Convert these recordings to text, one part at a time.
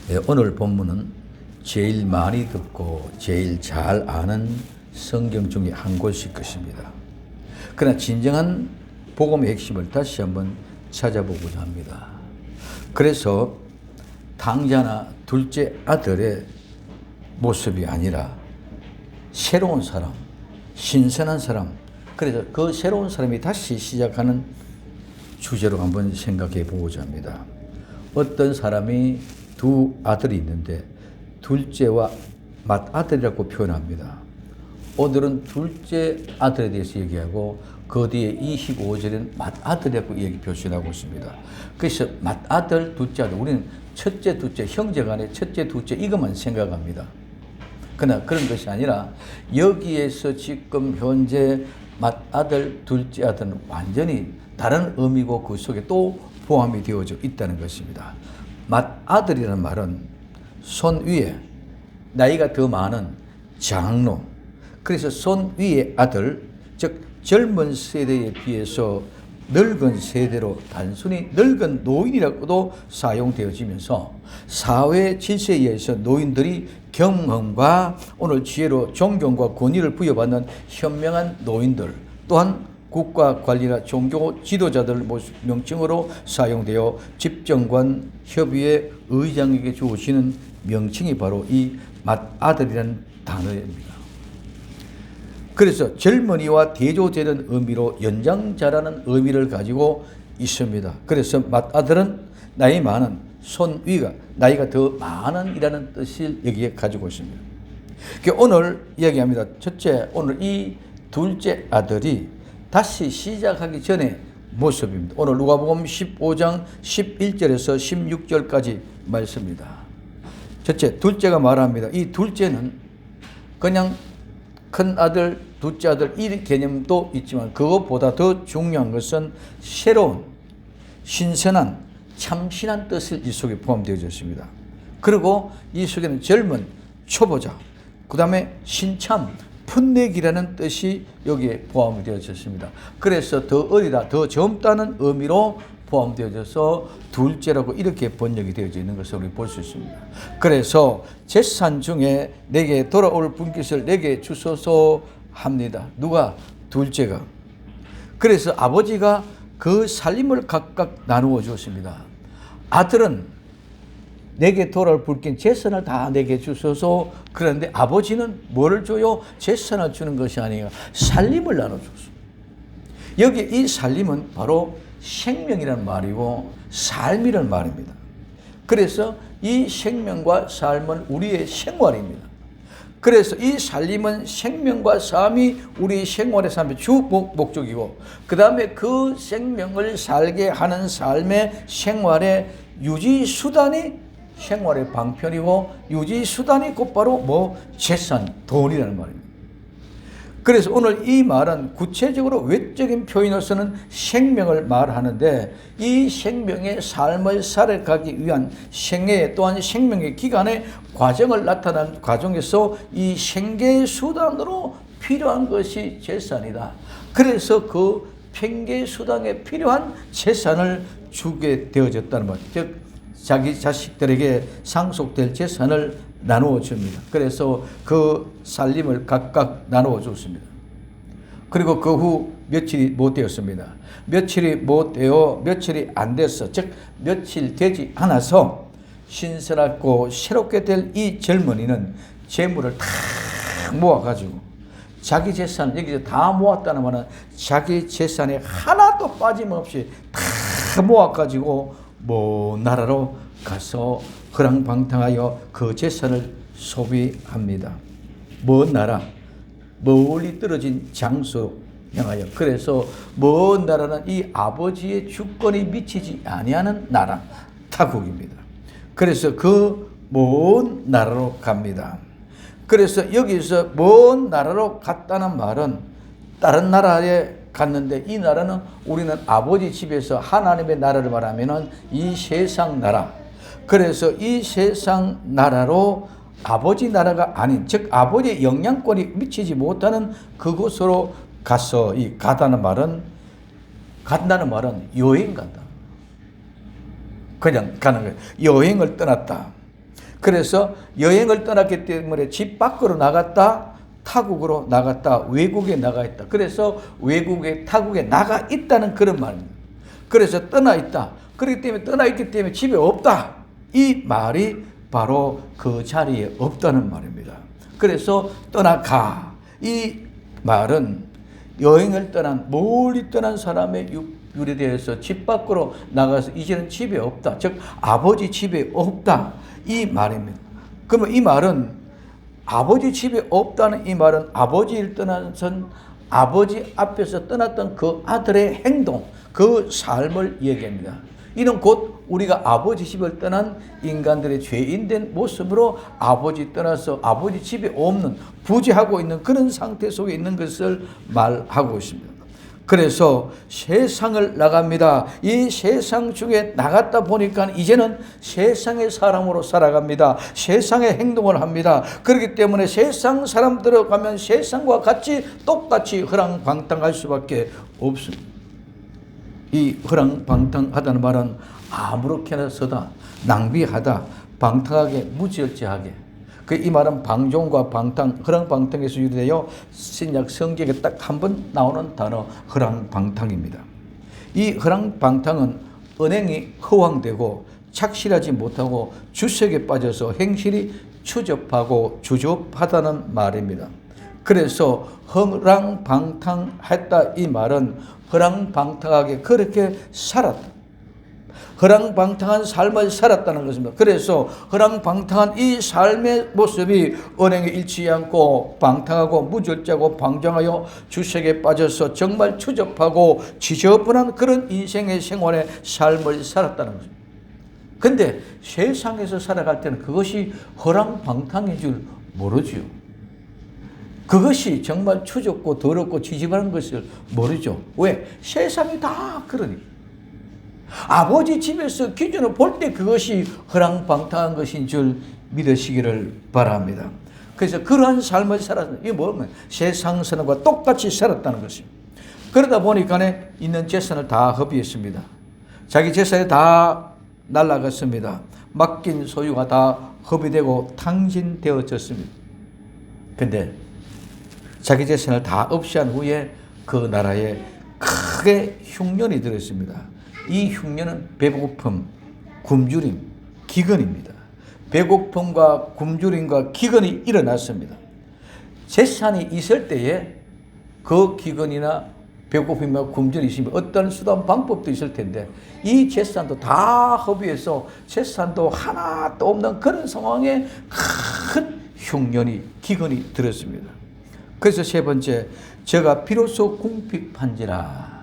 네, 오늘 본문은 제일 많이 듣고 제일 잘 아는 성경 중에 한 곳일 것입니다. 그러나 진정한 복음의 핵심을 다시 한번 찾아보고자 합니다. 그래서 당자나 둘째 아들의 모습이 아니라 새로운 사람, 신선한 사람, 그래서 그 새로운 사람이 다시 시작하는 주제로 한번 생각해 보고자 합니다. 어떤 사람이 두 아들이 있는데 둘째와 맏아들이라고 표현합니다. 오늘은 둘째 아들에 대해서 얘기하고 그 뒤에 25절에는 맏아들이라고 표현하고 있습니다. 그래서 맏아들, 둘째 아들, 우리는 첫째, 둘째, 형제간에 첫째, 둘째 이것만 생각합니다. 그러나 그런 것이 아니라 여기에서 지금 현재 맏아들, 둘째 아들은 완전히 다른 의미고 그 속에 또 포함이 되어져 있다는 것입니다. 맏아들이라는 말은 손 위에 나이가 더 많은 장로, 그래서 손 위의 아들, 즉 젊은 세대에 비해서 늙은 세대로 단순히 늙은 노인이라고도 사용되어지면서 사회 질서에 의해서 노인들이 경험과 오늘 지혜로 존경과 권위를 부여받는 현명한 노인들, 또한 국가 관리나 종교 지도자들 명칭으로 사용되어 집정관 협의회 의장에게 주어지는 명칭이 바로 이 맏아들이라는 단어입니다. 그래서 젊은이와 대조되는 의미로 연장자라는 의미를 가지고 있습니다. 그래서 맏아들은 나이 많은, 손 위가 나이가 더 많은 이라는 뜻을 여기에 가지고 있습니다. 오늘 이야기합니다. 첫째, 오늘 이 둘째 아들이 다시 시작하기 전에 모습입니다. 오늘 누가복음 15장 11절에서 16절까지 말씀입니다. 첫째, 둘째가 말합니다. 이 둘째는 그냥 큰 아들, 둘째 아들 이 개념도 있지만 그것보다 더 중요한 것은 새로운, 신선한, 참신한 뜻을 이 속에 포함되어 있습니다. 그리고 이 속에는 젊은, 초보자, 그 다음에 신참, 풋내기라는 뜻이 여기에 포함이 되어졌습니다. 그래서 더 어리다, 더 젊다는 의미로 포함되어져서 둘째라고 이렇게 번역이 되어져 있는 것을 우리 볼 수 있습니다. 그래서 재산 중에 내게 돌아올 분깃을 내게 주소서 합니다. 누가? 둘째가. 그래서 아버지가 그 살림을 각각 나누어 주었습니다. 아들은 내게 돌아올 분깃 재산을 다 내게 주소서. 그런데 아버지는 뭐를 줘요? 재산을 주는 것이 아니라 살림을 나눠줬어. 여기 이 살림은 바로 생명이라는 말이고 삶이라는 말입니다. 그래서 이 생명과 삶은 우리의 생활입니다. 그래서 이 살림은 생명과 삶이 우리 생활의 삶의 주 목적이고 그 다음에 그 생명을 살게 하는 삶의 생활의 유지수단이 생활의 방편이고 유지수단이 곧바로 재산, 돈이라는 말입니다. 그래서 오늘 이 말은 구체적으로 외적인 표현으로서는 생명을 말하는데 이 생명의 삶을 살아가기 위한 생애 또한 생명의 기간의 과정을 나타낸 과정에서 이 생계 수단으로 필요한 것이 재산이다. 그래서 그 생계 수단에 필요한 재산을 주게 되어졌다는 말. 즉 자기 자식들에게 상속될 재산을 나누어 줍니다. 그래서 그 살림을 각각 나누어 줬습니다. 그리고 그 후 며칠이 못 되었습니다. 며칠이 안 돼서, 즉 며칠 되지 않아서 신선하고 새롭게 될 이 젊은이는 재물을 다 모아가지고 자기 재산, 여기서 다 모았다는 말은 자기 재산에 하나도 빠짐없이 다 모아가지고 먼 나라로 가서 허랑방탕하여 그 재산을 소비합니다. 먼 나라, 멀리 떨어진 장소로 향하여. 그래서 먼 나라는 이 아버지의 주권이 미치지 아니하는 나라, 타국입니다. 그래서 그 먼 나라로 갑니다. 그래서 여기서 먼 나라로 갔다는 말은 다른 나라에 갔는데 이 나라는 우리는 아버지 집에서 하나님의 나라를 말하면은 이 세상 나라. 그래서 이 세상 나라로 아버지 나라가 아닌, 즉 아버지의 영향권이 미치지 못하는 그곳으로 가서 이 간다는 말은 여행 간다. 그냥 가는 거예요. 여행을 떠났다. 그래서 여행을 떠났기 때문에 집 밖으로 나갔다, 타국으로 나갔다, 외국에 나가 있다. 그래서 외국에, 타국에 나가 있다는 그런 말입니다. 그래서 떠나 있다. 그렇기 때문에 떠나 있기 때문에 집에 없다. 이 말이 바로 그 자리에 없다는 말입니다. 그래서 떠나가. 이 말은 여행을 떠난, 멀리 떠난 사람의 유래되어서 집 밖으로 나가서 이제는 집에 없다. 즉 아버지 집에 없다. 이 말입니다. 그러면 이 말은 아버지 집에 없다는 이 말은 아버지를 떠나선 아버지 앞에서 떠났던 그 아들의 행동, 그 삶을 얘기합니다. 이는 곧 우리가 아버지 집을 떠난 인간들의 죄인된 모습으로 아버지 떠나서 아버지 집에 없는, 부재하고 있는 그런 상태 속에 있는 것을 말하고 있습니다. 그래서 세상을 나갑니다. 이 세상 중에 나갔다 보니까 이제는 세상의 사람으로 살아갑니다. 세상의 행동을 합니다. 그렇기 때문에 세상 사람들로 가면 세상과 같이 똑같이 허랑방탕할 수밖에 없습니다. 이 허랑방탕하다는 말은 아무렇게나 서다, 낭비하다, 방탕하게, 무지얼지하게. 이 말은 방종과 방탕, 허랑방탕에서 유래되어 신약 성경에 딱 한 번 나오는 단어 허랑방탕입니다. 이 허랑방탕은 언행이 허황되고 착실하지 못하고 주색에 빠져서 행실이 추접하고 주접하다는 말입니다. 그래서 허랑방탕했다 이 말은 허랑방탕하게 그렇게 살았다. 허랑방탕한 삶을 살았다는 것입니다. 그래서 허랑방탕한 이 삶의 모습이 언행에 일치하지 않고 방탕하고 무절제하고 방종하여 주색에 빠져서 정말 추접하고 지저분한 그런 인생의 생활의 삶을 살았다는 것입니다. 근데 세상에서 살아갈 때는 그것이 허랑방탕인 줄 모르죠. 그것이 정말 추접고 더럽고 지저분한 것을 모르죠. 왜? 세상이 다 그러니까. 아버지 집에서 기준을 볼 때 그것이 허랑방탕한 것인 줄 믿으시기를 바랍니다. 그래서 그러한 삶을 살았다. 이게 뭐냐면 세상 사람과 똑같이 살았다는 것입니다. 그러다 보니까 있는 재산을 다 허비했습니다. 자기 재산이 다 날아갔습니다. 맡긴 소유가 다 허비되고 탕진되어졌습니다. 근데 자기 재산을 다 없이한 후에 그 나라에 크게 흉년이 들었습니다. 이 흉년은 배고픔, 굶주림, 기근입니다. 배고픔과 굶주림과 기근이 일어났습니다. 재산이 있을 때에 그 기근이나 배고픔과 굶주림이 있으면 어떤 수단 방법도 있을 텐데 이 재산도 다 허비해서 재산도 하나도 없는 그런 상황에 큰 흉년이, 기근이 들었습니다. 그래서 세 번째, 제가 비로소 궁핍한지라.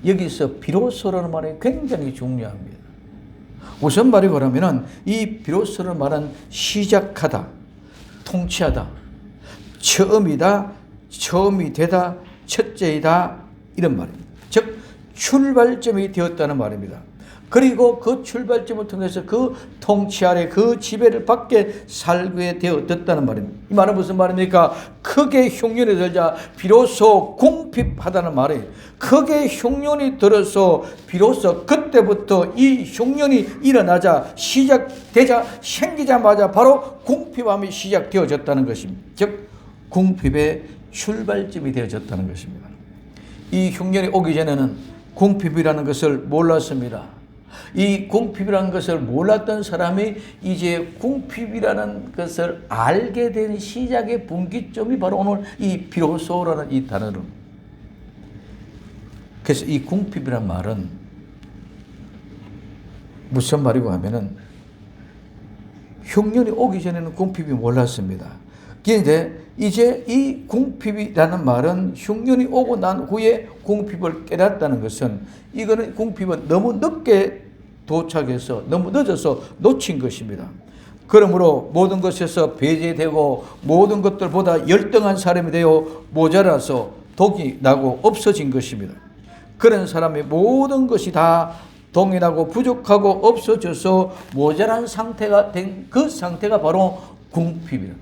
여기서 비로소라는 말이 굉장히 중요합니다. 무슨 말이 그러면은 이 비로소라는 말은 시작하다, 통치하다, 처음이다, 처음이 되다, 첫째이다 이런 말입니다. 즉 출발점이 되었다는 말입니다. 그리고 그 출발점을 통해서 그 통치 아래 그 지배를 받게 살게 되었다는 말입니다. 이 말은 무슨 말입니까? 크게 흉년이 들자 비로소 궁핍하다는 말이 크게 흉년이 들어서 비로소 그때부터 이 흉년이 일어나자 시작되자 생기자마자 바로 궁핍함이 시작되어졌다는 것입니다. 즉 궁핍의 출발점이 되어졌다는 것입니다. 이 흉년이 오기 전에는 궁핍이라는 것을 몰랐습니다. 이 궁핍이라는 것을 몰랐던 사람이 이제 궁핍이라는 것을 알게 된 시작의 분기점이 바로 오늘 이 비로소라는 이 단어로. 그래서 이 궁핍이란 말은 무슨 말이고 하면은 흉년이 오기 전에는 궁핍이 몰랐습니다. 그런데 이제 이 궁핍이라는 말은 흉년이 오고 난 후에 궁핍을 깨닫다는 것은 이거는 궁핍은 너무 늦게 도착해서 너무 늦어서 놓친 것입니다. 그러므로 모든 것에서 배제되고 모든 것들보다 열등한 사람이 되어 모자라서 독이 나고 없어진 것입니다. 그런 사람의 모든 것이 다 동일하고 부족하고 없어져서 모자란 상태가 된 그 상태가 바로 궁핍이다.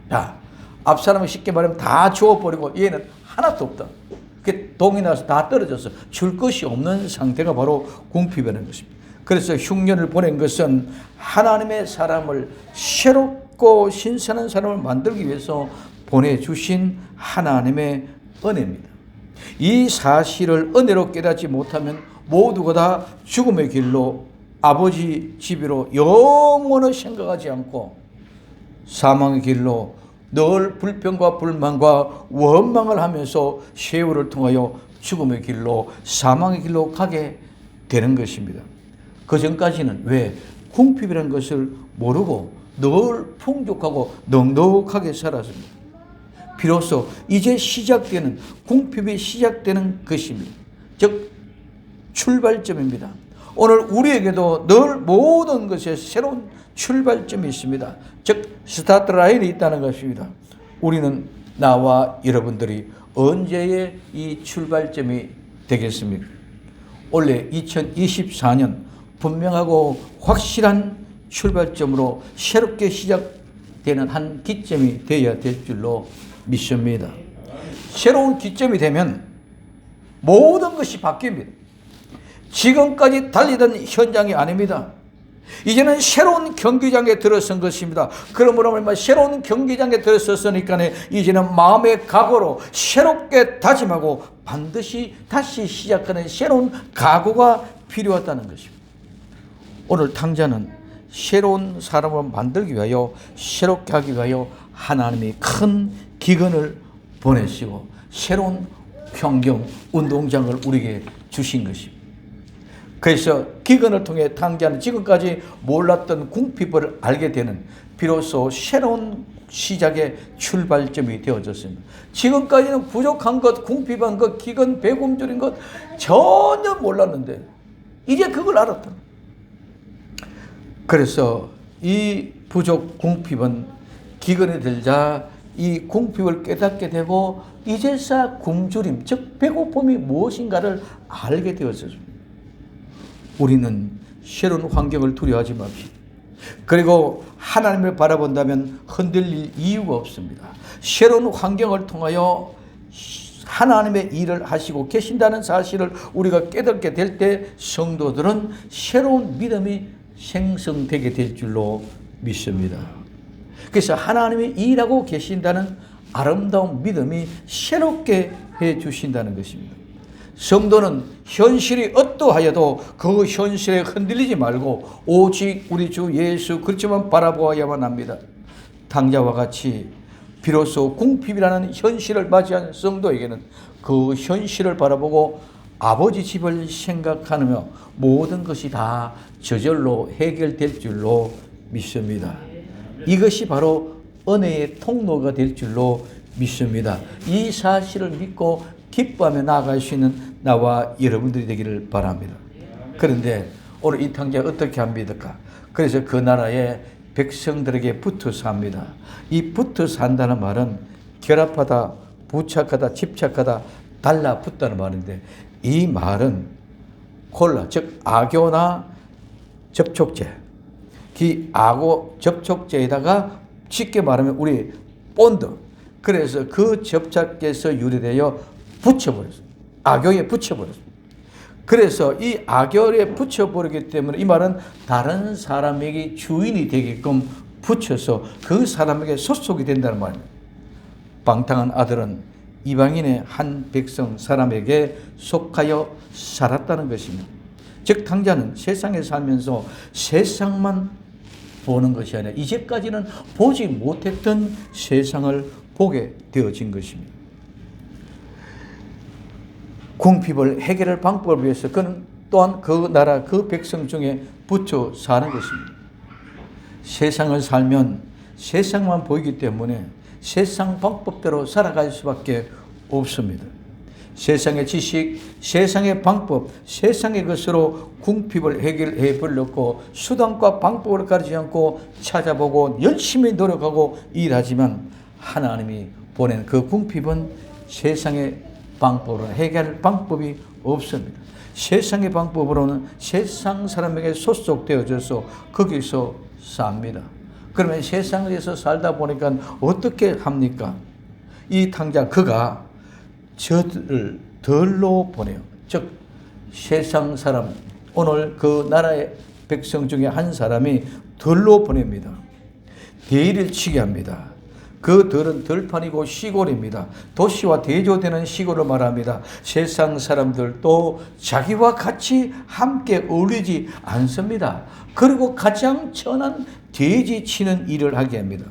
자, 앞 사람은 쉽게 말하면 다 주워버리고 얘는 하나도 없다. 동이 나서 다 떨어져서 줄 것이 없는 상태가 바로 궁핍이라는 것입니다. 그래서 흉년을 보낸 것은 하나님의 사람을 새롭고 신선한 사람을 만들기 위해서 보내주신 하나님의 은혜입니다. 이 사실을 은혜로 깨닫지 못하면 모두가 다 죽음의 길로 아버지 집으로 영원히 생각하지 않고 사망의 길로 늘 불평과 불만과 원망을 하면서 세월을 통하여 죽음의 길로 사망의 길로 가게 되는 것입니다. 그 전까지는 왜 궁핍이라는 것을 모르고 늘 풍족하고 넉넉하게 살았습니다. 비로소 이제 시작되는 궁핍이 시작되는 것입니다. 즉 출발점입니다. 오늘 우리에게도 늘 모든 것에 새로운 출발점이 있습니다. 즉 스타트 라인이 있다는 것입니다. 우리는 나와 여러분들이 언제의 이 출발점이 되겠습니까? 올해 2024년 분명하고 확실한 출발점으로 새롭게 시작되는 한 기점이 되어야 될 줄로 믿습니다. 새로운 기점이 되면 모든 것이 바뀝니다. 지금까지 달리던 현장이 아닙니다. 이제는 새로운 경기장에 들어선 것입니다. 그러므로 말미암아 새로운 경기장에 들어섰으니까 이제는 마음의 각오로 새롭게 다짐하고 반드시 다시 시작하는 새로운 각오가 필요하다는 것입니다. 오늘 당자는 새로운 사람을 만들기 위하여 새롭게 하기 위하여 하나님이 큰 기근을 보내시고 새로운 환경, 운동장을 우리에게 주신 것입니다. 그래서 기근을 통해 당자는 지금까지 몰랐던 궁핍을 알게 되는 비로소 새로운 시작의 출발점이 되어졌습니다. 지금까지는 부족한 것, 궁핍한 것, 기근, 배굶주린 것 전혀 몰랐는데 이제 그걸 알았다. 그래서 이 부족, 궁핍은 기근에 들자 이 궁핍을 깨닫게 되고 이제서 굶주림, 즉 배고픔이 무엇인가를 알게 되었습니다. 우리는 새로운 환경을 두려워하지 맙시다. 그리고 하나님을 바라본다면 흔들릴 이유가 없습니다. 새로운 환경을 통하여 하나님의 일을 하시고 계신다는 사실을 우리가 깨닫게 될 때 성도들은 새로운 믿음이 생성되게 될 줄로 믿습니다. 그래서 하나님이 일하고 계신다는 아름다운 믿음이 새롭게 해 주신다는 것입니다. 성도는 현실이 어떠하여도 그 현실에 흔들리지 말고 오직 우리 주 예수 그리스도만 바라보아야만 합니다. 당자와 같이 비로소 궁핍이라는 현실을 맞이한 성도에게는 그 현실을 바라보고 아버지 집을 생각하며 모든 것이 다 저절로 해결될 줄로 믿습니다. 이것이 바로 은혜의 통로가 될 줄로 믿습니다. 이 사실을 믿고 기뻐하며 나아갈 수 있는 나와 여러분들이 되기를 바랍니다. 그런데 오늘 이 당자가 어떻게 합니까? 그래서 그 나라의 백성들에게 붙어 삽니다. 이 붙어 산다는 말은 결합하다, 부착하다, 집착하다, 달라붙다는 말인데 이 말은 콜라, 즉 악교나 접촉제, 그 악어 접촉제에다가 쉽게 말하면 우리 본드, 그래서 그 접착제에서 유래되어 붙여버렸습니다. 악교에 붙여버렸습니다. 그래서 이 악교에 붙여버리기 때문에 이 말은 다른 사람에게 주인이 되게끔 붙여서 그 사람에게 소속이 된다는 말입니다. 방탕한 아들은 이방인의 한 백성 사람에게 속하여 살았다는 것입니다. 즉 당자는 세상에 살면서 세상만 보는 것이 아니라 이제까지는 보지 못했던 세상을 보게 되어진 것입니다. 궁핍을 해결할 방법을 위해서 그는 또한 그 나라 그 백성 중에 붙여 사는 것입니다. 세상을 살면 세상만 보이기 때문에 세상 방법대로 살아갈 수밖에 없습니다. 세상의 지식, 세상의 방법, 세상의 것으로 궁핍을 해결해 보려고 수단과 방법을 가리지 않고 찾아보고 열심히 노력하고 일하지만 하나님이 보낸 그 궁핍은 세상의 방법으로 해결할 방법이 없습니다. 세상의 방법으로는 세상 사람에게 소속되어져서 거기서 삽니다. 그러면 세상에서 살다 보니까 어떻게 합니까? 이 당장 그가 저들을 덜로 보내요. 즉 세상 사람 오늘 그 나라의 백성 중에 한 사람이 들로 보냅니다. 대의를 치게 합니다. 그 들은 들판이고 시골입니다. 도시와 대조되는 시골을 말합니다. 세상 사람들도 자기와 같이 함께 어울리지 않습니다. 그리고 가장 천한 돼지 치는 일을 하게 합니다.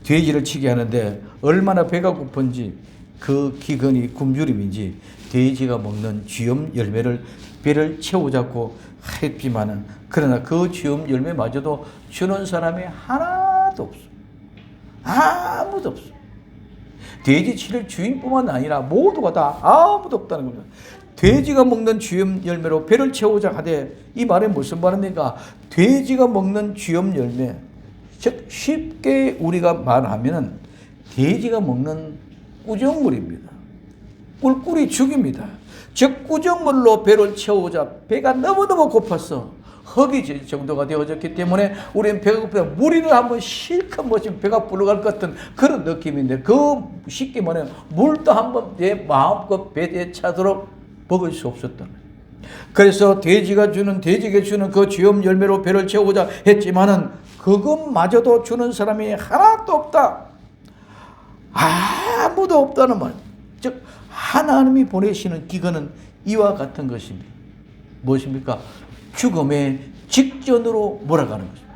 돼지를 치게 하는데 얼마나 배가 고픈지, 그 기근이 굶주림인지 돼지가 먹는 쥐엄 열매를 배를 채우자고 했지만은, 그러나 그 쥐엄 열매마저도 주는 사람이 하나도 없어. 아무도 없어. 돼지 치를 주인뿐만 아니라 모두가 다 아무도 없다는 겁니다. 돼지가 먹는 쥐엄 열매로 배를 채우자 하되, 이 말은 무슨 말입니까? 돼지가 먹는 쥐엄 열매, 즉 쉽게 우리가 말하면 돼지가 먹는 꾸정물입니다. 꿀꿀이 죽입니다. 즉 꾸정물로 배를 채우자 배가 너무너무 고팠어. 허기 정도가 되어졌기 때문에 우리는 배가 고프다 물이를 한번 실컷 마시면 배가 불러갈 것 같은 그런 느낌인데, 그 쉽게 말하면 물도 한번 내 마음껏 배에 차도록 먹을 수 없었다. 그래서 돼지에게 주는 그 쥐엄 열매로 배를 채우고자 했지만은 그것마저도 주는 사람이 하나도 없다. 아무도 없다는 말. 즉 하나님이 보내시는 기근은 이와 같은 것입니다. 무엇입니까? 죽음의 직전으로 몰아가는 것입니다.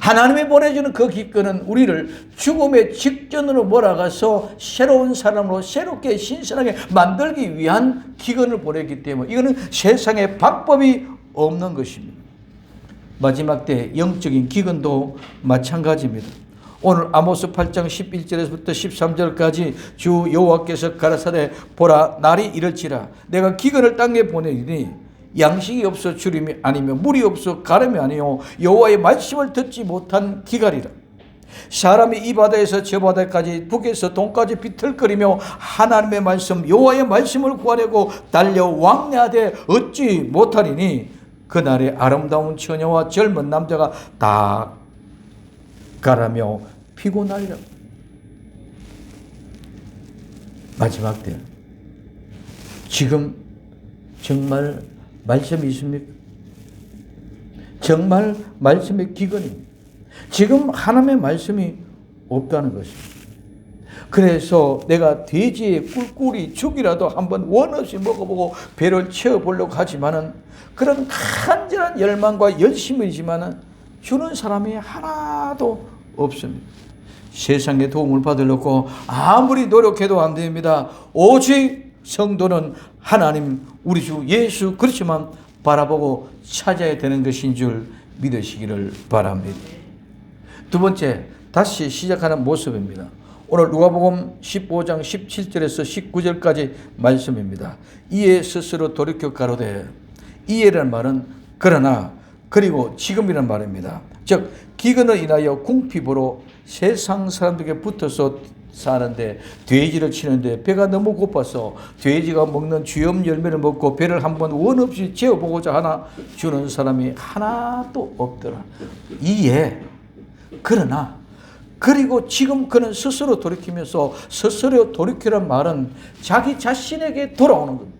하나님이 보내주는 그 기근은 우리를 죽음의 직전으로 몰아가서 새로운 사람으로 새롭게 신선하게 만들기 위한 기근을 보내기 때문에 이거는 세상에 방법이 없는 것입니다. 마지막 때 영적인 기근도 마찬가지입니다. 오늘 아모스 8장 11절에서부터 13절까지 주 여호와께서 가라사대 보라 날이 이를지라 내가 기근을 땅에 보내리니 양식이 없어 주림이 아니며 물이 없어 가름이 아니요 여호와의 말씀을 듣지 못한 기갈이라. 사람이 이 바다에서 저 바다까지 북에서 동까지 비틀거리며 하나님의 말씀 여호와의 말씀을 구하려고 달려 왕래하되 얻지 못하리니 그날에 아름다운 처녀와 젊은 남자가 다 가라며 피곤하리라. 마지막 때 지금 정말 말씀이 있습니까? 정말 말씀의 기근입니다. 지금 하나님의 말씀이 없다는 것입니다. 그래서 내가 돼지의 꿀꿀이 죽이라도 한번 원 없이 먹어보고 배를 채워보려고 하지만은 그런 간절한 열망과 열심이지만은 주는 사람이 하나도 없습니다. 세상의 도움을 받으려고 아무리 노력해도 안 됩니다. 오직 성도는 하나님 우리 주 예수 그리스도만 바라보고 찾아야 되는 것인 줄 믿으시기를 바랍니다. 두 번째, 다시 시작하는 모습입니다. 오늘 누가복음 15장 17절에서 19절까지 말씀입니다. 이에 스스로 돌이켜 가로되, 이에라는 말은 그러나 그리고 지금이라는 말입니다. 즉 기근을 인하여 궁핍으로 세상 사람들에게 붙어서 사는데 돼지를 치는데 배가 너무 고파서 돼지가 먹는 쥐엄 열매를 먹고 배를 한번 원 없이 채워보고자 하나 주는 사람이 하나도 없더라. 이에 그러나 그리고 지금 그는 스스로 돌이키면서, 스스로 돌이키란 말은 자기 자신에게 돌아오는 겁니다.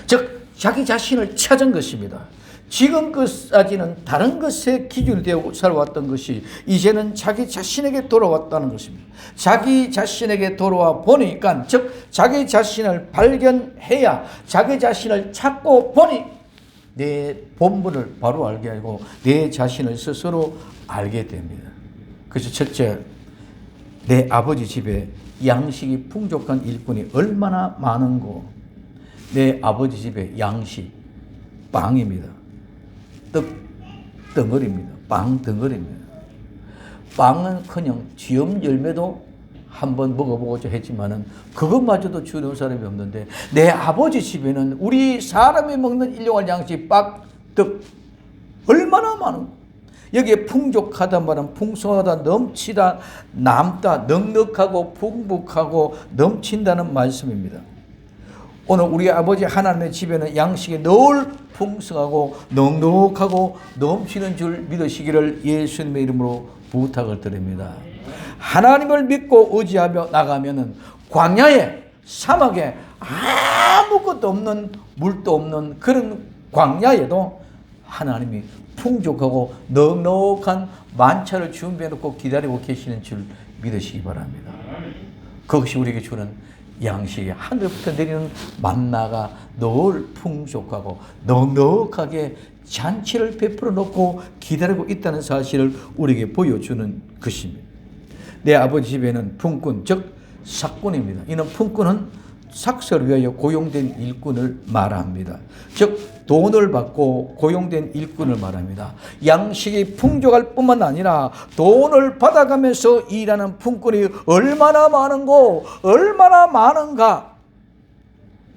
즉 자기 자신을 찾은 것입니다. 지금까지는 다른 것에 기준이 되어 살아왔던 것이 이제는 자기 자신에게 돌아왔다는 것입니다. 자기 자신에게 돌아와 보니까, 즉 자기 자신을 발견해야 자기 자신을 찾고 보니 내 본분을 바로 알게 하고 내 자신을 스스로 알게 됩니다. 그래서 첫째, 내 아버지 집에 양식이 풍족한 일꾼이 얼마나 많은고. 내 아버지 집에 양식, 빵입니다. 떡 덩어리입니다. 빵 덩어리입니다. 빵은커녕 쥐엄 열매도 한번 먹어보고자 했지만은 그것마저도 주는 사람이 없는데, 내 아버지 집에는 우리 사람이 먹는 일용할 양식, 빵, 떡 얼마나 많은, 여기에 풍족하다 말은 풍성하다, 넘치다, 남다, 넉넉하고 풍북하고 넘친다는 말씀입니다. 오늘 우리 아버지 하나님의 집에는 양식이 늘 풍성하고 넉넉하고 넘치는 줄 믿으시기를 예수님의 이름으로 부탁을 드립니다. 하나님을 믿고 의지하며 나가면은 광야에, 사막에 아무것도 없는, 물도 없는 그런 광야에도 하나님이 풍족하고 넉넉한 만찬을 준비해 놓고 기다리고 계시는 줄 믿으시기 바랍니다. 그것이 우리에게 주는 양식이, 하늘부터 내리는 만나가 늘 풍족하고 넉넉하게 잔치를 베풀어 놓고 기다리고 있다는 사실을 우리에게 보여주는 것입니다. 내 아버지 집에는 품꾼, 즉 삭꾼입니다. 이는 품꾼은 삭설을 위하여 고용된 일꾼을 말합니다. 즉 돈을 받고 고용된 일꾼을 말합니다. 양식이 풍족할 뿐만 아니라 돈을 받아가면서 일하는 품꾼이 얼마나 많은고, 얼마나 많은가.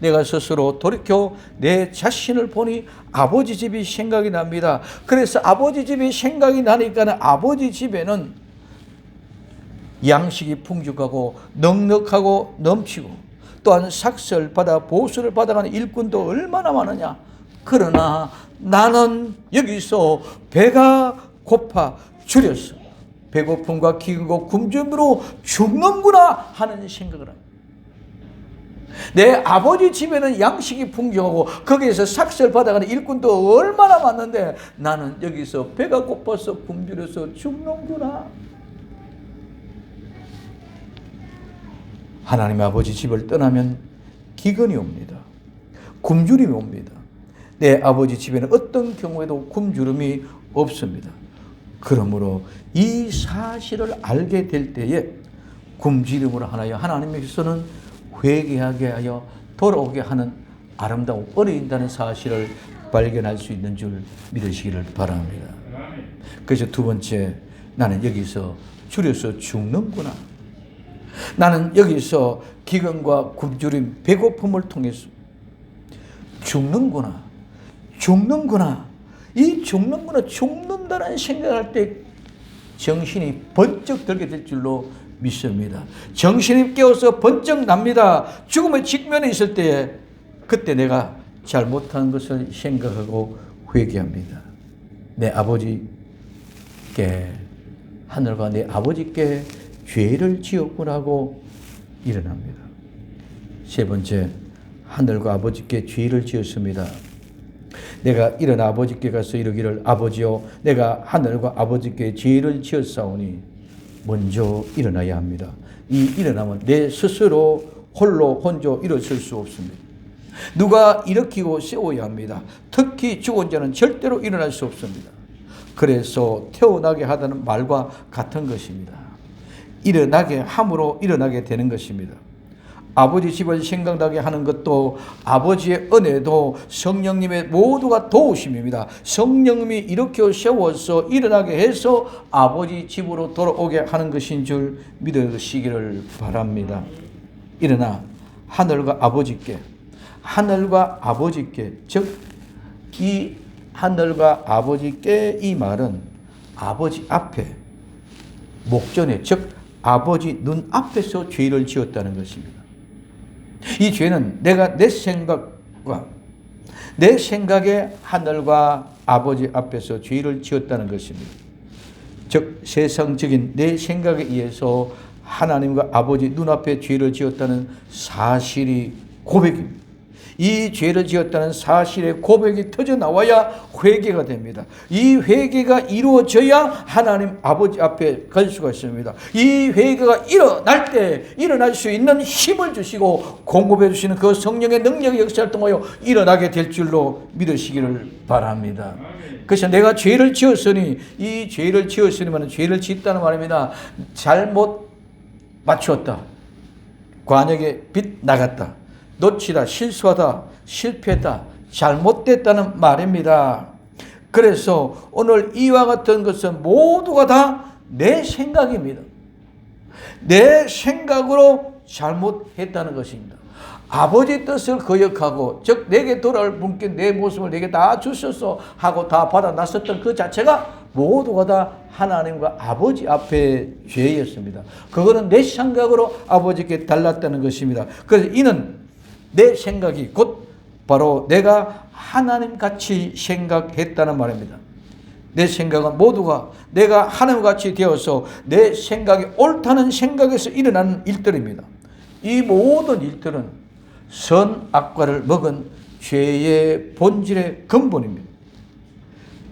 내가 스스로 돌이켜 내 자신을 보니 아버지 집이 생각이 납니다. 그래서 아버지 집이 생각이 나니까 아버지 집에는 양식이 풍족하고 넉넉하고 넘치고, 또한 삭설 받아 보수를 받아가는 일꾼도 얼마나 많으냐. 그러나 나는 여기서 배가 고파 줄였어. 배고픔과 기근과 굶주림으로 죽는구나 하는 생각을 합니다. 내 아버지 집에는 양식이 풍족하고 거기에서 삭설 받아가는 일꾼도 얼마나 많은데 나는 여기서 배가 고파서 굶주려서 죽는구나. 하나님 아버지 집을 떠나면 기근이 옵니다. 굶주림이 옵니다. 내 아버지 집에는 어떤 경우에도 굶주림이 없습니다. 그러므로 이 사실을 알게 될 때에 굶주림으로 하나여 하나님께서는 회개하게 하여 돌아오게 하는 아름다운 은혜가 있다는 사실을 발견할 수 있는 줄 믿으시기를 바랍니다. 그래서 두 번째, 나는 여기서 줄여서 죽는구나. 나는 여기서 기근과 굶주림, 배고픔을 통해서 죽는구나. 이 죽는다는 생각할 때 정신이 번쩍 들게 될 줄로 믿습니다. 정신이 깨어서 번쩍 납니다. 죽음의 직면에 있을 때에 그때 내가 잘못한 것을 생각하고 회개합니다. 내 아버지께, 하늘과 내 아버지께 죄를 지었구나 하고 일어납니다. 세 번째, 하늘과 아버지께 죄를 지었습니다. 내가 일어나 아버지께 가서 이르기를 아버지여 내가 하늘과 아버지께 죄를 지었사오니 먼저 일어나야 합니다. 이 일어나면 내 스스로 홀로 혼자 일어설 수 없습니다. 누가 일으키고 세워야 합니다. 특히 죽은 자는 절대로 일어날 수 없습니다. 그래서 태어나게 하다는 말과 같은 것입니다. 일어나게 함으로 일어나게 되는 것입니다. 아버지 집을 생각나게 하는 것도 아버지의 은혜도 성령님의 모두가 도우심입니다. 성령님이 일으켜 세워서 일어나게 해서 아버지 집으로 돌아오게 하는 것인 줄 믿으시기를 바랍니다. 일어나 하늘과 아버지께, 즉 이 하늘과 아버지께, 이 말은 아버지 앞에, 목전에, 즉 아버지 눈앞에서 죄를 지었다는 것입니다. 이 죄는 내가 내 생각과 내 생각에 하늘과 아버지 앞에서 죄를 지었다는 것입니다. 즉 세상적인 내 생각에 의해서 하나님과 아버지 눈앞에 죄를 지었다는 사실이 고백입니다. 이 죄를 지었다는 사실의 고백이 터져 나와야 회개가 됩니다. 이 회개가 이루어져야 하나님 아버지 앞에 갈 수가 있습니다. 이 회개가 일어날 때 일어날 수 있는 힘을 주시고 공급해 주시는 그 성령의 능력의 역사를 통하여 일어나게 될 줄로 믿으시기를 바랍니다. 그래서 내가 죄를 지었으니, 이 죄를 지었으니만 죄를 짓다는 말입니다. 잘못 맞추었다, 관역에 빗나갔다, 놓치다, 실수하다, 실패했다, 잘못됐다는 말입니다. 그래서 오늘 이와 같은 것은 모두가 다 내 생각입니다. 내 생각으로 잘못했다는 것입니다. 아버지 뜻을 거역하고, 즉 내게 돌아올 분께 내 모습을 내게 다 주셔서 하고 다 받아 놨었던 그 자체가 모두가 다 하나님과 아버지 앞에 죄였습니다. 그거는 내 생각으로 아버지께 달랐다는 것입니다. 그래서 이는 내 생각이 곧 바로 내가 하나님같이 생각했다는 말입니다. 내 생각은 모두가 내가 하나님같이 되어서 내 생각이 옳다는 생각에서 일어나는 일들입니다. 이 모든 일들은 선악과를 먹은 죄의 본질의 근본입니다.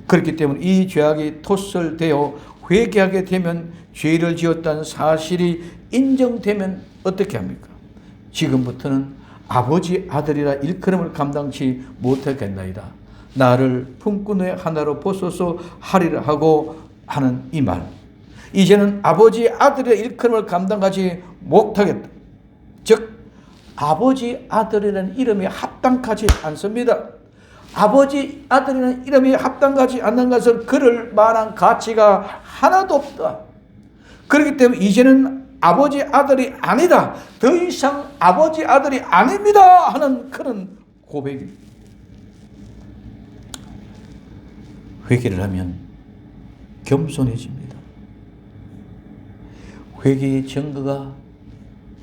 그렇기 때문에 이 죄악이 토설되어 회개하게 되면 죄를 지었다는 사실이 인정되면 어떻게 합니까? 지금부터는 아버지 아들이라 일컬음을 감당치 못하겠나이다. 나를 품꾼의 하나로 보소서 하리라 하고 하는 이 말. 이제는 아버지 아들이라 일컬음을 감당하지 못하겠다. 즉 아버지 아들이라는 이름에 합당하지 않습니다. 아버지 아들이라는 이름에 합당하지 않는 것은 그럴 만한 가치가 하나도 없다. 그렇기 때문에 이제는 아버지 아들이 아니다. 더 이상 아버지 아들이 아닙니다. 하는 그런 고백입니다. 회개를 하면 겸손해집니다. 회개의 증거가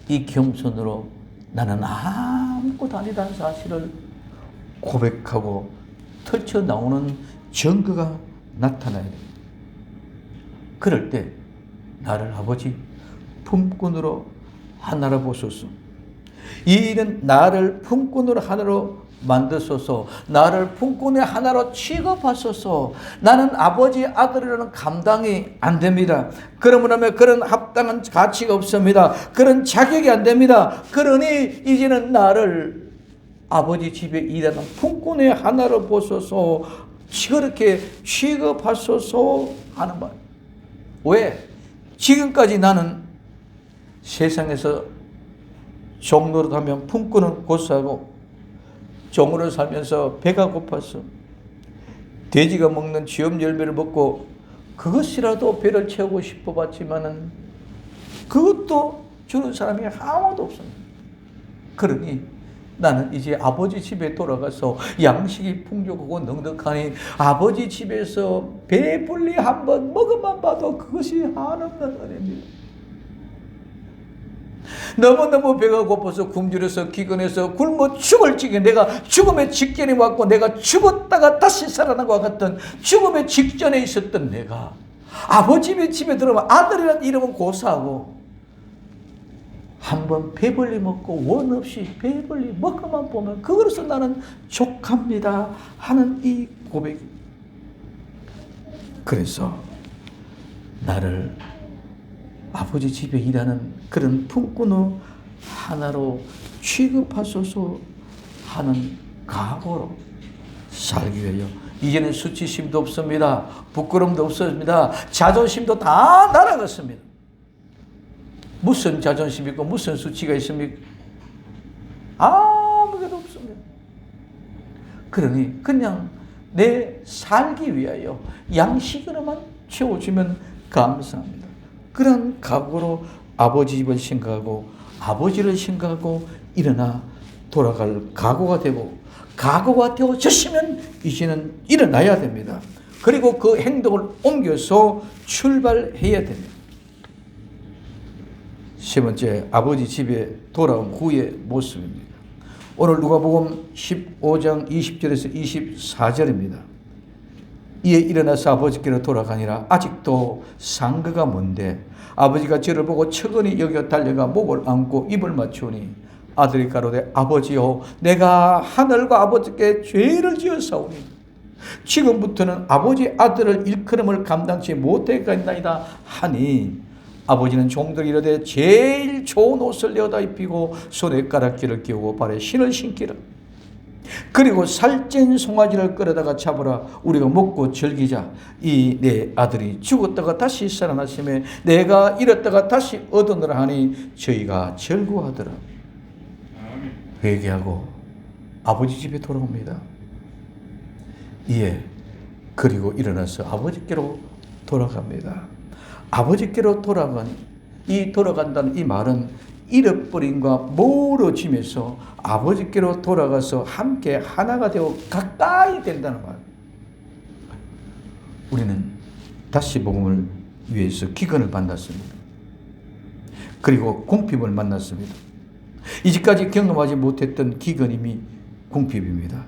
이 겸손으로 나는 아무것도 아니다는 사실을 고백하고 털쳐 나오는 증거가 나타나야 됩니다. 그럴 때 나를 아버지 품꾼으로 하나로 보소서. 이 일은 나를 품꾼으로 하나로 만드소서. 나를 품꾼의 하나로 취급하소서. 나는 아버지 아들이라는 감당이 안 됩니다. 그러면 그런 합당한 가치가 없습니다. 그런 자격이 안 됩니다. 그러니 이제는 나를 아버지 집에 일하는 품꾼의 하나로 보소서. 그렇게 취급하소서 하는 말. 왜? 지금까지 나는 세상에서 종로로 하면 품꾼은 고사하고 종으로 살면서 배가 고팠어. 돼지가 먹는 쥐엄 열매를 먹고 그것이라도 배를 채우고 싶어 봤지만은 그것도 주는 사람이 아무도 없습니다. 그러니 나는 이제 아버지 집에 돌아가서 양식이 풍족하고 넉넉하니 아버지 집에서 배불리 한번 먹어만 봐도 그것이 한없는 은혜입니다. 너무너무 배가 고파서 굶주려서 기근해서 굶어 죽을 지경에 내가 죽음의 직전에 왔고 내가 죽었다가 다시 살아난 것 같은 죽음의 직전에 있었던 내가 아버지 집에 들어오면 아들이라는 이름은 고사하고 한번 배불리 먹고 원 없이 배불리 먹어만 보면 그것으로 나는 족합니다 하는 이 고백. 그래서 나를 아버지 집에 일하는 그런 품꾼의 하나로 취급하소서 하는 각오로 살기 위하여 이제는 수치심도 없습니다. 부끄러움도 없습니다. 자존심도 다 날아갔습니다. 무슨 자존심이 있고 무슨 수치가 있습니까? 아무것도 없습니다. 그러니 그냥 내 살기 위하여 양식으로만 채워주면 감사합니다. 그런 각오로 아버지 집을 생각하고 아버지를 생각하고 일어나 돌아갈 각오가 되고 각오가 되어졌으면 이제는 일어나야 됩니다. 그리고 그 행동을 옮겨서 출발해야 됩니다. 세 번째, 아버지 집에 돌아온 후의 모습입니다. 오늘 누가복음 15장 20절에서 24절입니다. 이에 일어나서 아버지께로 돌아가니라. 아직도 상거가 먼데 아버지가 저를 보고 측은히 여겨 달려가 목을 안고 입을 맞추니 아들이 가로되 아버지여 내가 하늘과 아버지께 죄를 지었사오니 지금부터는 아버지 아들을 일컬음을 감당치 못하겠나이다 하니 아버지는 종들이 이르되 제일 좋은 옷을 내어다 입히고 손에 가락지를 끼우고 발에 신을 신기라. 그리고 살찐 송아지를 끌어다가 잡으라. 우리가 먹고 즐기자. 이 내 아들이 죽었다가 다시 살아났으며 내가 잃었다가 다시 얻으느라 하니 저희가 즐거워하더라. 회개하고 아버지 집에 돌아옵니다. 이에 그리고 일어나서 아버지께로 돌아갑니다. 아버지께로 돌아가니 이 돌아간다는 이 말은 잃어버림과 멀어지면서 아버지께로 돌아가서 함께 하나가 되어 가까이 된다는 말. 우리는 다시 복음을 위해서 기근을 만났습니다. 그리고 궁핍을 만났습니다. 이제까지 경험하지 못했던 기근임이 궁핍입니다.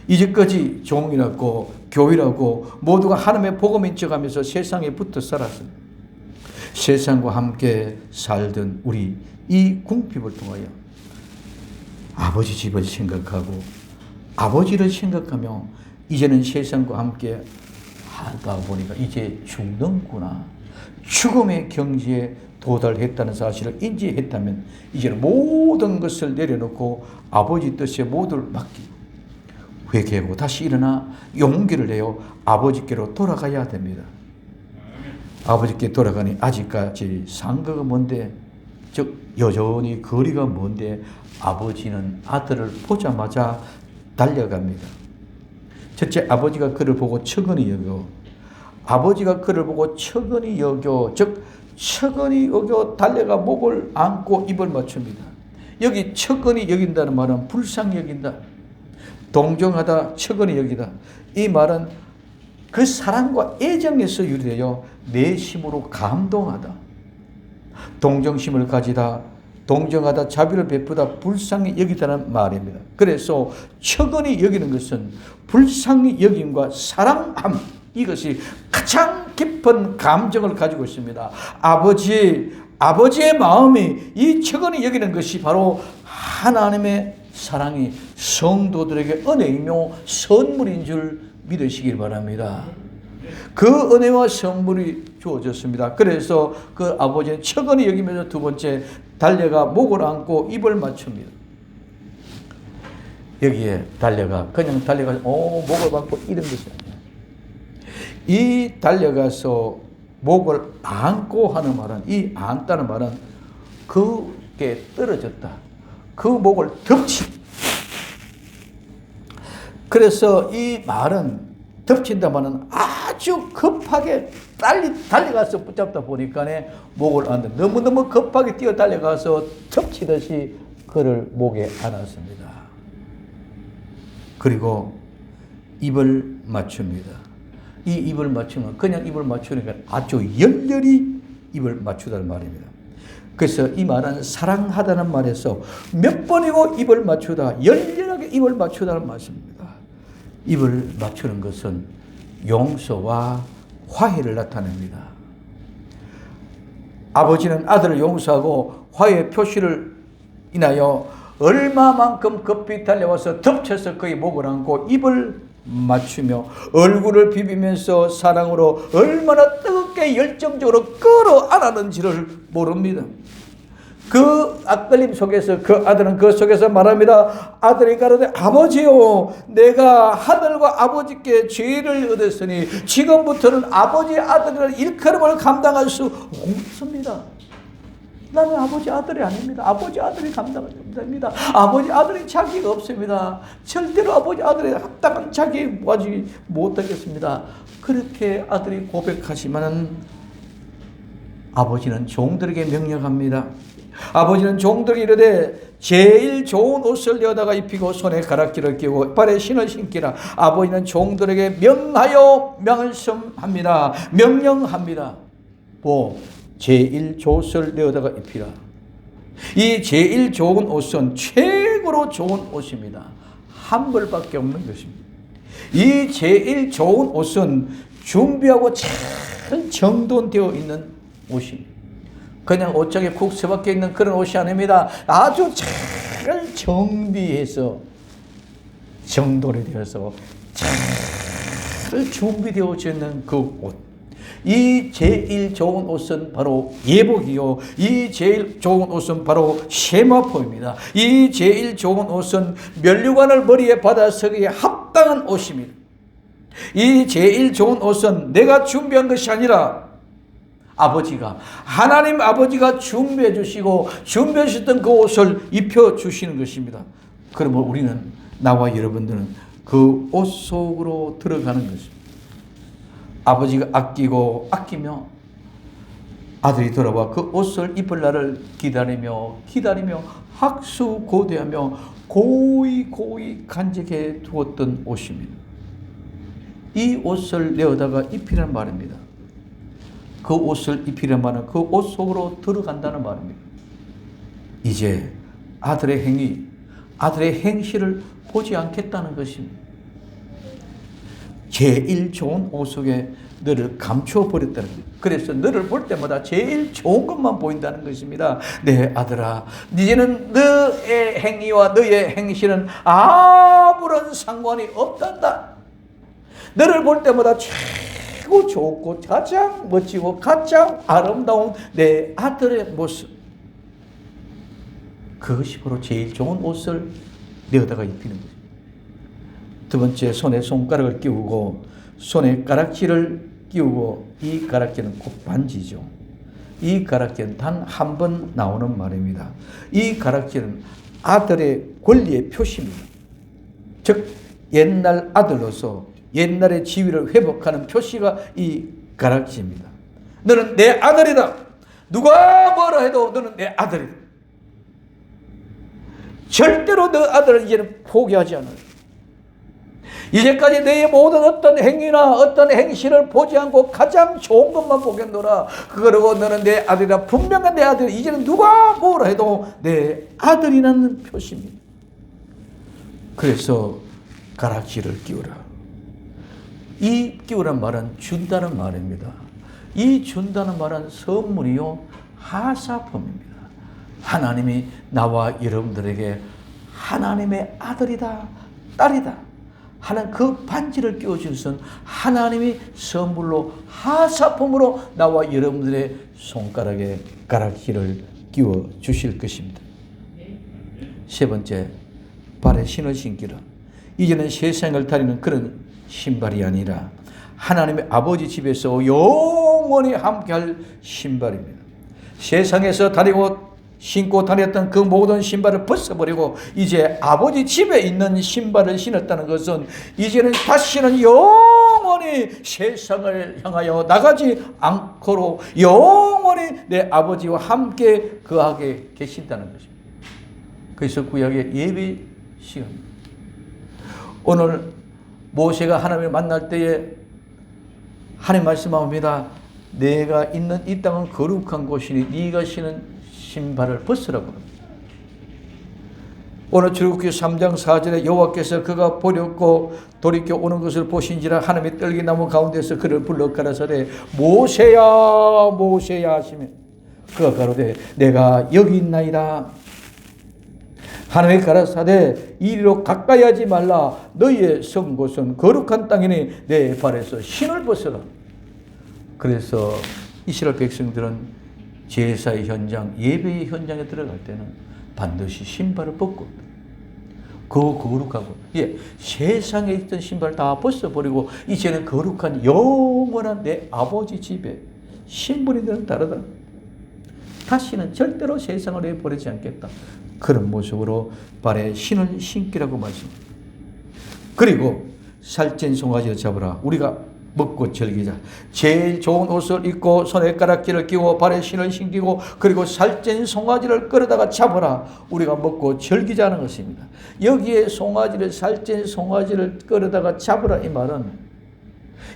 이제까지 종이라고 교회라고 모두가 하나님의 복음인 척하면서 세상에 붙어 살았습니다. 세상과 함께 살던 우리 이 궁핍을 통하여 아버지 집을 생각하고 아버지를 생각하며 이제는 세상과 함께 하다 보니까 이제 죽는구나. 죽음의 경지에 도달했다는 사실을 인지했다면 이제는 모든 것을 내려놓고 아버지 뜻에 모두를 맡기고 회개하고 다시 일어나 용기를 내어 아버지께로 돌아가야 됩니다. 아버지께 돌아가니 아직까지 상거가 먼데, 즉 여전히 거리가 먼데 아버지는 아들을 보자마자 달려갑니다. 첫째, 아버지가 그를 보고 측은히 여겨, 아버지가 그를 보고 측은히 여겨, 즉 측은히 여겨 달려가 목을 안고 입을 맞춥니다. 여기 측은히 여긴다는 말은 불쌍히 여긴다, 동정하다, 측은히 여기다. 이 말은 그 사랑과 애정에서 유래되어 내심으로 감동하다, 동정심을 가지다, 동정하다, 자비를 베푸다, 불쌍히 여기다는 말입니다. 그래서 측은히 여기는 것은 불쌍히 여김과 사랑함, 이것이 가장 깊은 감정을 가지고 있습니다. 아버지의 마음이 이 측은히 여기는 것이 바로 하나님의 사랑이 성도들에게 은혜이며 선물인 줄 믿으시길 바랍니다. 그 은혜와 선물이 주어졌습니다. 그래서 그 아버지는 측은히 여기면서 두 번째, 달려가 목을 안고 입을 맞춥니다. 여기에 달려가 그냥 달려가서 목을 안고 이런 것이 아니에요. 이 달려가서 목을 안고 하는 말은, 이 안다는 말은 그게 떨어졌다, 그 목을 덮친. 그래서 이 말은, 덮친다 말은 아주 급하게 달려가서 붙잡다 보니까 목을 안다. 너무너무 급하게 뛰어 달려가서 덮치듯이 그를 목에 안았습니다. 그리고 입을 맞춥니다. 이 입을 맞추면 그냥 입을 맞추니까 아주 열렬히 입을 맞추다는 말입니다. 그래서 이 말은 사랑하다는 말에서 몇 번이고 입을 맞추다, 열렬하게 입을 맞추다는 말씀입니다. 입을 맞추는 것은 용서와 화해를 나타냅니다. 아버지는 아들을 용서하고 화해 표시를 인하여 얼마만큼 급히 달려와서 덮쳐서 그의 목을 안고 입을 맞추며 얼굴을 비비면서 사랑으로 얼마나 뜨겁게 열정적으로 끌어안았는지를 모릅니다. 그 앞걸림 속에서 그 아들은 그 속에서 말합니다. 아들이 가로되 아버지요, 내가 하늘과 아버지께 죄를 얻었으니 지금부터는 아버지의 아들이라는 일컬음을 감당할 수 없습니다. 나는 아버지 아들이 아닙니다. 아버지 아들이 감당하지 못합니다. 아버지 아들이 자기가 없습니다. 절대로 아버지 아들에 합당한 자기 가지 못하겠습니다. 그렇게 아들이 고백하지만 아버지는 종들에게 명령합니다. 아버지는 종들에게 이르되 제일 좋은 옷을 내어다가 입히고 손에 가락지를 끼고 발에 신을 신기라. 아버지는 종들에게 명하여 말씀합니다. 명령합니다. 제일 좋은 옷을 내어다가 입히라. 이 제일 좋은 옷은 최고로 좋은 옷입니다. 한 벌밖에 없는 것입니다. 이 제일 좋은 옷은 준비하고 잘 정돈되어 있는 옷입니다. 그냥 옷장에 쿡 처박혀 있는 그런 옷이 아닙니다. 아주 잘 정비해서 정돈이 되어서 잘 준비되어져 있는 그 옷. 이 제일 좋은 옷은 바로 예복이요, 이 제일 좋은 옷은 바로 세마포입니다. 이 제일 좋은 옷은 면류관을 머리에 받아 서기에 합당한 옷입니다. 이 제일 좋은 옷은 내가 준비한 것이 아니라 하나님 아버지가 준비해 주시고 준비해 주셨던 그 옷을 입혀 주시는 것입니다. 그러면 우리는, 나와 여러분들은 그 옷 속으로 들어가는 것입니다. 아버지가 아끼며 아들이 돌아와 그 옷을 입을 날을 기다리며 학수고대하며 고이 간직해 두었던 옷입니다. 이 옷을 내어다가 입히라는 말입니다. 그 옷을 입히란 말은 그 옷 속으로 들어간다는 말입니다. 이제 아들의 행위, 아들의 행실을 보지 않겠다는 것입니다. 제일 좋은 옷 속에 너를 감춰버렸다는 거예요. 그래서 너를 볼 때마다 제일 좋은 것만 보인다는 것입니다. 내 아들아, 이제는 너의 행위와 너의 행실은 아무런 상관이 없단다. 너를 볼 때마다 최고 좋고 가장 멋지고 가장 아름다운 내 아들의 모습, 그것이 바로 제일 좋은 옷을 내어다가 입히는 거죠. 두 번째, 손에 손가락을 끼우고 손에 가락지를 끼우고, 이 가락지는 곧 반지죠. 이 가락지는 단 한 번 나오는 말입니다. 이 가락지는 아들의 권리의 표시입니다. 즉 옛날 아들로서 옛날의 지위를 회복하는 표시가 이 가락지입니다. 너는 내 아들이다. 누가 뭐라 해도 너는 내 아들이다. 절대로 너 아들을 이제는 포기하지 않아요. 이제까지 너의 모든 어떤 행위나 어떤 행실을 보지 않고 가장 좋은 것만 보겠노라. 그러고 너는 내 아들이라. 분명한 내 아들. 이제는 누가 뭐라 해도 내 아들이라는 표시입니다. 그래서 가락지를 끼우라. 이 끼우란 말은 준다는 말입니다. 이 준다는 말은 선물이요 하사품입니다. 하나님이 나와 여러분들에게 하나님의 아들이다, 딸이다 하는 그 반지를 끼워주신 하나님이 선물로 하사품으로 나와 여러분들의 손가락에 가락지를 끼워 주실 것입니다. 세 번째, 발에 신을 신기라. 이제는 세상을 다니는 그런 신발이 아니라 하나님의 아버지 집에서 영원히 함께할 신발입니다. 세상에서 신고 다녔던 그 모든 신발을 벗어버리고 이제 아버지 집에 있는 신발을 신었다는 것은 이제는 다시는 영원히 세상을 향하여 나가지 않고로 영원히 내 아버지와 함께 거하게 계신다는 것입니다. 그래서 구약의 예배 시간, 오늘 모세가 하나님을 만날 때에 하나님 말씀합니다. 내가 있는 이 땅은 거룩한 곳이니 네가 신은 신발을 벗으라고 합니다. 오늘 출애굽기 3장 4절에 여호와께서 그가 버렸고 돌이켜 오는 것을 보신지라 하나님의 떨기나무 가운데서 그를 불러 가라사대 모세야 모세야 하시며 그가 가로되 내가 여기 있나이다. 하나님의 가라사대 이리로 가까이 하지 말라. 너희의 선 곳은 거룩한 땅이니 내 발에서 신을 벗어라. 그래서 이스라엘 백성들은 제사의 현장, 예배의 현장에 들어갈 때는 반드시 신발을 벗고 거룩하고, 세상에 있던 신발 다 벗어버리고 이제는 거룩한 영원한 내 아버지 집에 신분이들은 다르다. 다시는 절대로 세상을 내버리지 않겠다. 그런 모습으로 발에 신을 신기라고 말씀합니다. 그리고 살찐 송아지를 잡으라. 우리가 먹고 즐기자. 제일 좋은 옷을 입고 손에 가락지를 끼고 발에 신을 신기고 그리고 살찐 송아지를 끌어다가 잡아라. 우리가 먹고 즐기자는 것입니다. 여기에 송아지를, 살찐 송아지를 끌어다가 잡으라 이 말은,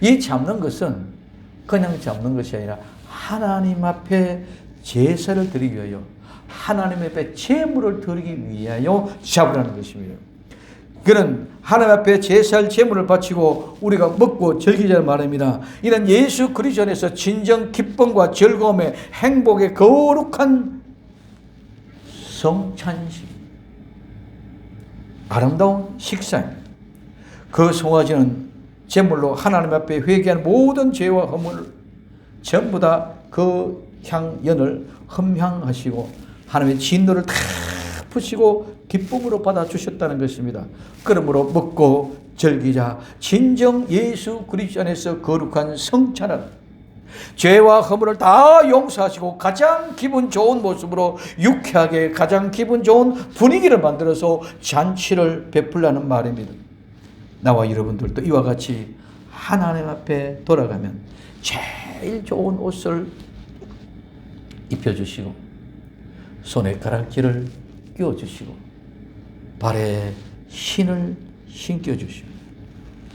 이 잡는 것은 그냥 잡는 것이 아니라 하나님 앞에 제사를 드리기 위하여, 하나님 앞에 제물을 드리기 위하여 잡으라는 것입니다. 그는 하나님 앞에 제사할 제물을 바치고 우리가 먹고 즐기자는 말입니다. 이는 예수 그리스도 안에서 진정 기쁨과 즐거움의 행복의 거룩한 성찬식, 아름다운 식사입니다. 그 송아지는 제물로 하나님 앞에 회개한 모든 죄와 허물을 전부 다 그 향연을 흠향하시고 하나님의 진노를 다 푸시고 기쁨으로 받아주셨다는 것입니다. 그러므로 먹고 즐기자. 진정 예수 그리스도 안에서 거룩한 성찬을, 죄와 허물을 다 용서하시고 가장 기분 좋은 모습으로 유쾌하게 가장 기분 좋은 분위기를 만들어서 잔치를 베풀라는 말입니다. 나와 여러분들도 이와 같이 하나님 앞에 돌아가면 제일 좋은 옷을 입혀주시고 손에 가락지를 끼워주시고 발에 신을 신겨주시고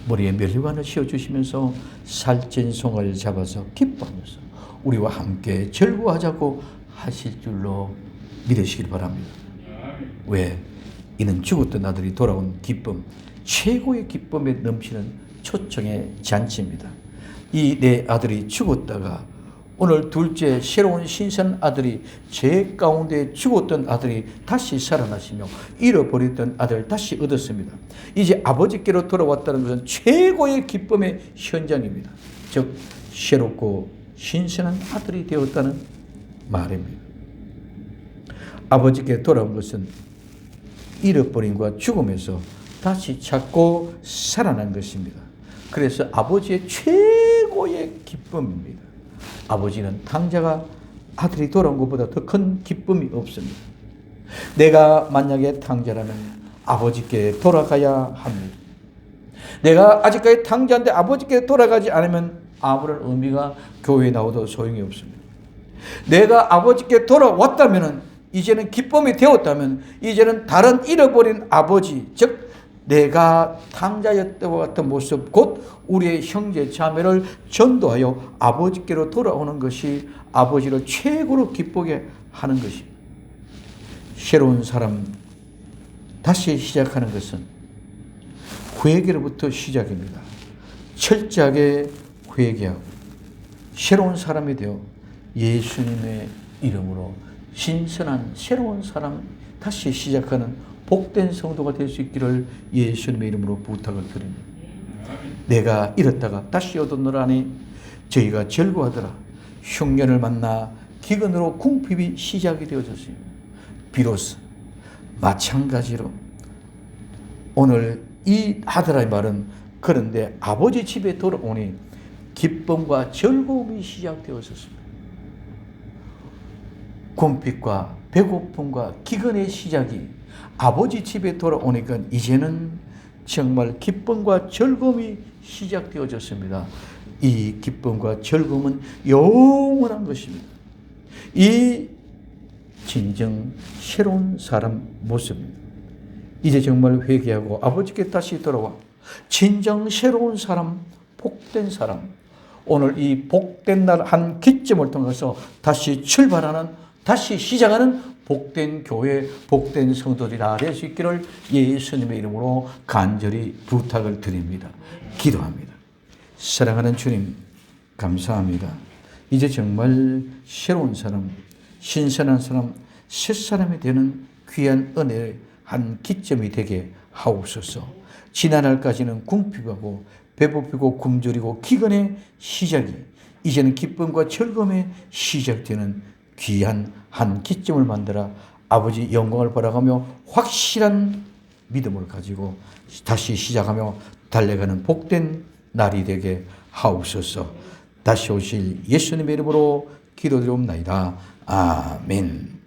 머리에 멸류관을 씌워주시면서 살찐 송아지를 잡아서 기뻐하면서 우리와 함께 즐거워하자고 하실 줄로 믿으시길 바랍니다. 왜? 이는 죽었던 아들이 돌아온 기쁨, 최고의 기쁨에 넘치는 초청의 잔치입니다. 이 내 아들이 죽었다가 오늘 둘째 새로운 신선 아들이 제 가운데 죽었던 아들이 다시 살아나시며 잃어버렸던 아들 다시 얻었습니다. 이제 아버지께로 돌아왔다는 것은 최고의 기쁨의 현장입니다. 즉 새롭고 신선한 아들이 되었다는 말입니다. 아버지께 돌아온 것은 잃어버림과 죽음에서 다시 찾고 살아난 것입니다. 그래서 아버지의 최고의 기쁨입니다. 아버지는 당자가 아들이 돌아온 것보다 더 큰 기쁨이 없습니다. 내가 만약에 당자라면 아버지께 돌아가야 합니다. 내가 아직까지 당자인데 아버지께 돌아가지 않으면 아무런 의미가 교회에 나오도 소용이 없습니다. 내가 아버지께 돌아왔다면 이제는 기쁨이 되었다면 이제는 다른 잃어버린 아버지, 즉 내가 당자였다와 같은 모습, 곧 우리의 형제 자매를 전도하여 아버지께로 돌아오는 것이 아버지를 최고로 기쁘게 하는 것입니다. 새로운 사람 다시 시작하는 것은 회개로부터 시작입니다. 철저하게 회개하고 새로운 사람이 되어 예수님의 이름으로 신선한 새로운 사람 다시 시작하는 복된 성도가 될 수 있기를 예수님의 이름으로 부탁을 드립니다. 내가 잃었다가 다시 얻었노라니 저희가 절구하더라. 흉년을 만나 기근으로 궁핍이 시작이 되어졌습니다. 비로소 마찬가지로 오늘 이 하더라의 말은 그런데 아버지 집에 돌아오니 기쁨과 즐거움이 시작되었습니다. 궁핍과 배고픔과 기근의 시작이 아버지 집에 돌아오니까 이제는 정말 기쁨과 즐거움이 시작되어졌습니다. 이 기쁨과 즐거움은 영원한 것입니다. 이 진정 새로운 사람 모습입니다. 이제 정말 회개하고 아버지께 다시 돌아와 진정 새로운 사람, 복된 사람, 오늘 이 복된 날 한 기점을 통해서 다시 출발하는, 다시 시작하는 복된 교회, 복된 성도들이 다 될 수 있기를 예수님의 이름으로 간절히 부탁을 드립니다. 기도합니다. 사랑하는 주님, 감사합니다. 이제 정말 새로운 사람, 신선한 사람, 새 사람이 되는 귀한 은혜의 한 기점이 되게 하옵소서. 지난날까지는 궁핍하고 배고프고 굶주리고 기근의 시작이 이제는 기쁨과 즐거움의 시작되는 귀한 한 기점을 만들어 아버지 영광을 바라가며 확실한 믿음을 가지고 다시 시작하며 달려가는 복된 날이 되게 하옵소서. 다시 오실 예수님의 이름으로 기도드리옵나이다. 아멘.